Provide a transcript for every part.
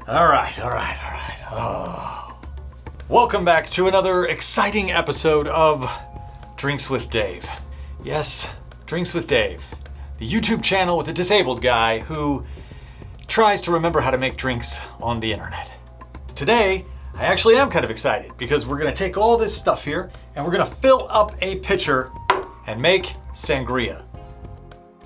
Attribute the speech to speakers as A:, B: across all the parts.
A: All right. Oh. Welcome back to another exciting episode of Drinks with Dave. Yes, Drinks with Dave, the YouTube channel with a disabled guy who tries to remember how to make drinks on the internet. Today, I actually am kind of excited because we're gonna take all this stuff here and we're gonna fill up a pitcher and make sangria.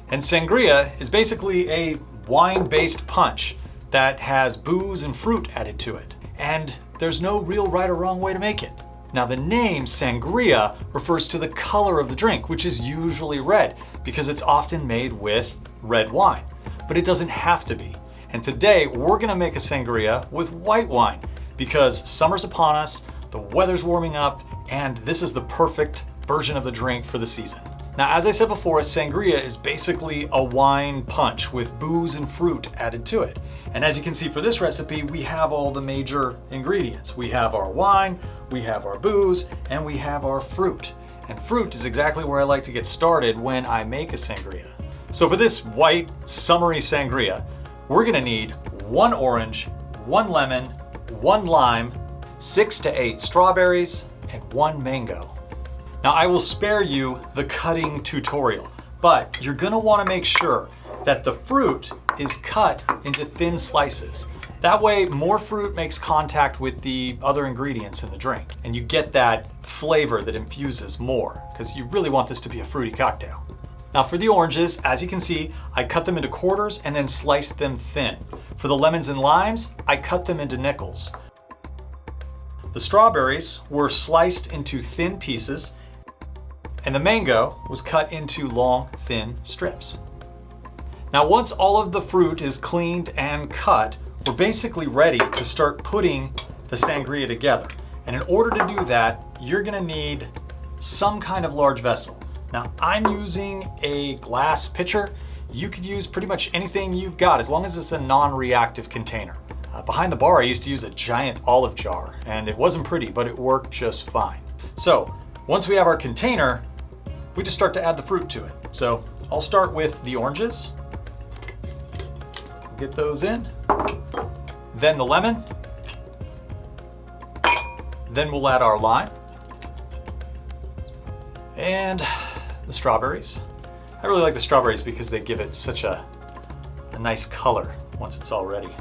A: And sangria is basically a wine-based punch that has booze and fruit added to it. And there's no real right or wrong way to make it. Now the name sangria refers to the color of the drink, which is usually red because it's often made with red wine, but it doesn't have to be. And today we're gonna make a sangria with white wine because summer's upon us, the weather's warming up, and this is the perfect version of the drink for the season. Now, as I said before, a sangria is basically a wine punch with booze and fruit added to it. And as you can see for this recipe, we have all the major ingredients. We have our wine, we have our booze, and we have our fruit. And fruit is exactly where I like to get started when I make a sangria. So for this white, summery sangria, we're gonna need 1 orange, 1 lemon, 1 lime, 6 to 8 strawberries, and 1 mango. Now I will spare you the cutting tutorial, but you're gonna wanna make sure that the fruit is cut into thin slices. That way more fruit makes contact with the other ingredients in the drink, and you get that flavor that infuses more, because you really want this to be a fruity cocktail. Now for the oranges, as you can see, I cut them into quarters and then sliced them thin. For the lemons and limes, I cut them into nickels. The strawberries were sliced into thin pieces, and the mango was cut into long, thin strips. Now, once all of the fruit is cleaned and cut, we're basically ready to start putting the sangria together. And in order to do that, you're gonna need some kind of large vessel. Now, I'm using a glass pitcher. You could use pretty much anything you've got as long as it's a non-reactive container. Behind the bar, I used to use a giant olive jar, and it wasn't pretty, but it worked just fine. So, once we have our container, we just start to add the fruit to it. So I'll start with the oranges. Get those in. Then the lemon. Then we'll add our lime. And the strawberries. I really like the strawberries because they give it such a nice color once it's all ready.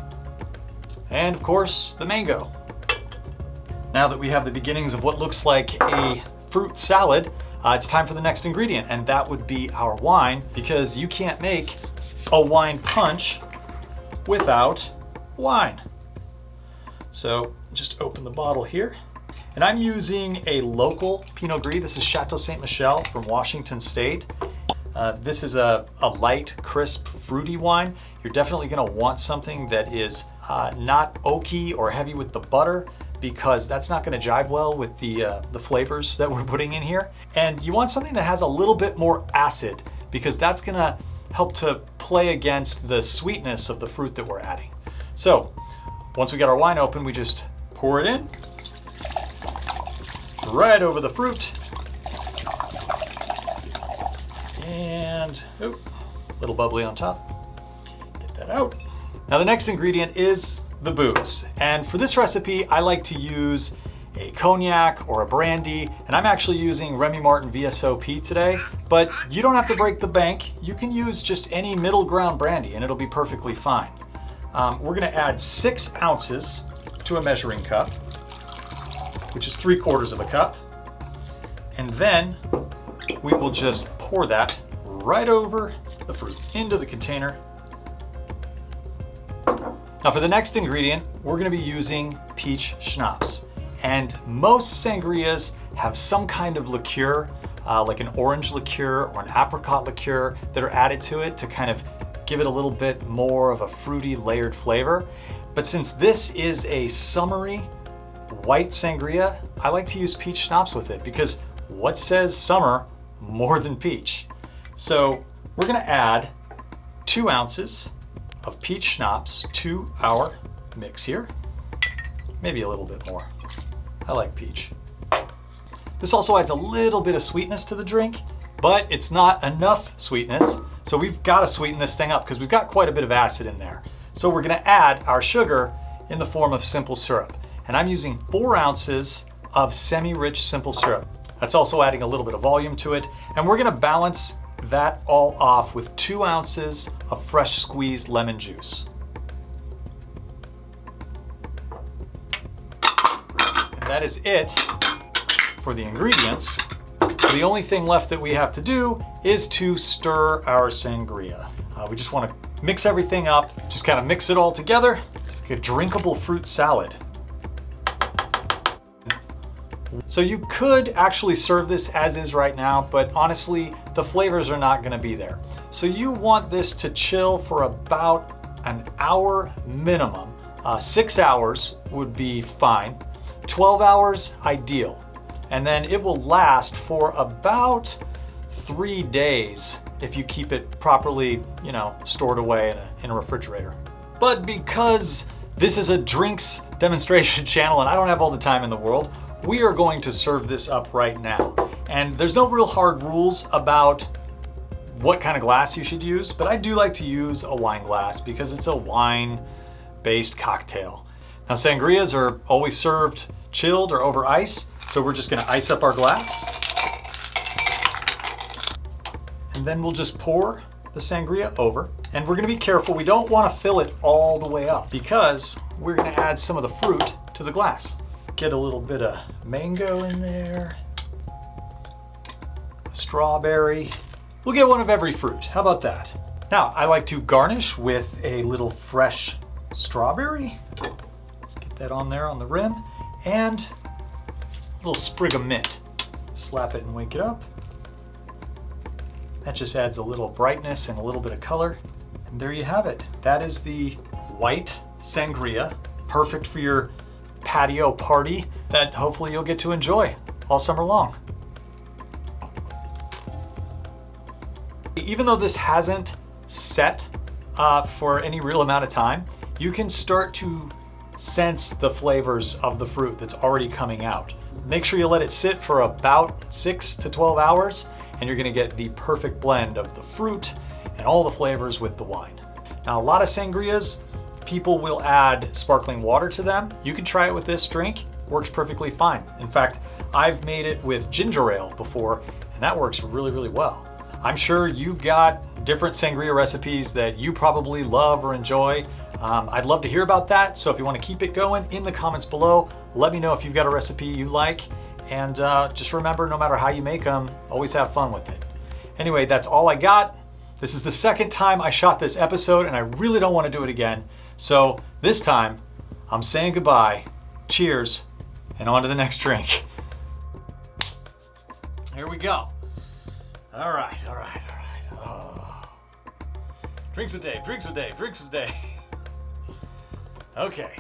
A: And of course, the mango. Now that we have the beginnings of what looks like a fruit salad, it's time for the next ingredient, and that would be our wine, because you can't make a wine punch without wine. So just open the bottle here. And I'm using a local Pinot Gris. This is Chateau Ste. Michelle from Washington State. This is a light, crisp, fruity wine. You're definitely gonna want something that is not oaky or heavy with the butter, because that's not gonna jive well with the flavors that we're putting in here. And you want something that has a little bit more acid, because that's gonna help to play against the sweetness of the fruit that we're adding. So once we get our wine open, we just pour it in, right over the fruit. And, a little bubbly on top. Get that out. Now the next ingredient is the booze. And for this recipe, I like to use a cognac or a brandy, and I'm actually using Remy VSOP today, but you don't have to break the bank. You can use just any middle ground brandy and it'll be perfectly fine. We're gonna add 6 ounces to a measuring cup, which is 3/4 of a cup. And then we will just pour that right over the fruit into the container. Now for the next ingredient, we're gonna be using peach schnapps. And most sangrias have some kind of liqueur, like an orange liqueur or an apricot liqueur, that are added to it to kind of give it a little bit more of a fruity, layered flavor. But since this is a summery white sangria, I like to use peach schnapps with it, because what says summer more than peach? So we're gonna add 2 ounces of peach schnapps to our mix here. Maybe a little bit more. I like peach. This also adds a little bit of sweetness to the drink, but it's not enough sweetness. So we've got to sweeten this thing up because we've got quite a bit of acid in there. So we're gonna add our sugar in the form of simple syrup. And I'm using 4 ounces of semi-rich simple syrup. That's also adding a little bit of volume to it. And we're gonna balance that all off with 2 ounces of fresh squeezed lemon juice. And that is it for the ingredients. The only thing left that we have to do is to stir our sangria. We just want to mix everything up, just kind of mix it all together. It's like a drinkable fruit salad. So you could actually serve this as is right now, but honestly, the flavors are not going to be there. So you want this to chill for about an hour minimum. 6 hours would be fine. 12 hours, ideal. And then it will last for about 3 days if you keep it properly, stored away in a refrigerator. But because this is a drinks demonstration channel and I don't have all the time in the world, we are going to serve this up right now. And there's no real hard rules about what kind of glass you should use, but I do like to use a wine glass because it's a wine-based cocktail. Now, sangrias are always served chilled or over ice, so we're just gonna ice up our glass. And then we'll just pour the sangria over. And we're gonna be careful, we don't wanna fill it all the way up because we're gonna add some of the fruit to the glass. Get a little bit of mango in there, strawberry. We'll get one of every fruit, how about that? Now, I like to garnish with a little fresh strawberry. Just get that on there on the rim. And a little sprig of mint. Slap it and wake it up. That just adds a little brightness and a little bit of color. And there you have it. That is the white sangria, perfect for your patio party that hopefully you'll get to enjoy all summer long. Even though this hasn't set for any real amount of time, you can start to sense the flavors of the fruit that's already coming out. Make sure you let it sit for about 6 to 12 hours and you're gonna get the perfect blend of the fruit and all the flavors with the wine. Now, a lot of sangrias, people will add sparkling water to them. You can try it with this drink, works perfectly fine. In fact, I've made it with ginger ale before and that works really, really well. I'm sure you've got different sangria recipes that you probably love or enjoy. I'd love to hear about that. So if you want to keep it going in the comments below, let me know if you've got a recipe you like. And just remember, no matter how you make them, always have fun with it. Anyway, that's all I got. This is the second time I shot this episode and I really don't want to do it again. So this time I'm saying goodbye, cheers, and on to the next drink. Here we go. All right. Oh. Drinks with Dave, drinks with Dave, drinks with Dave. Okay.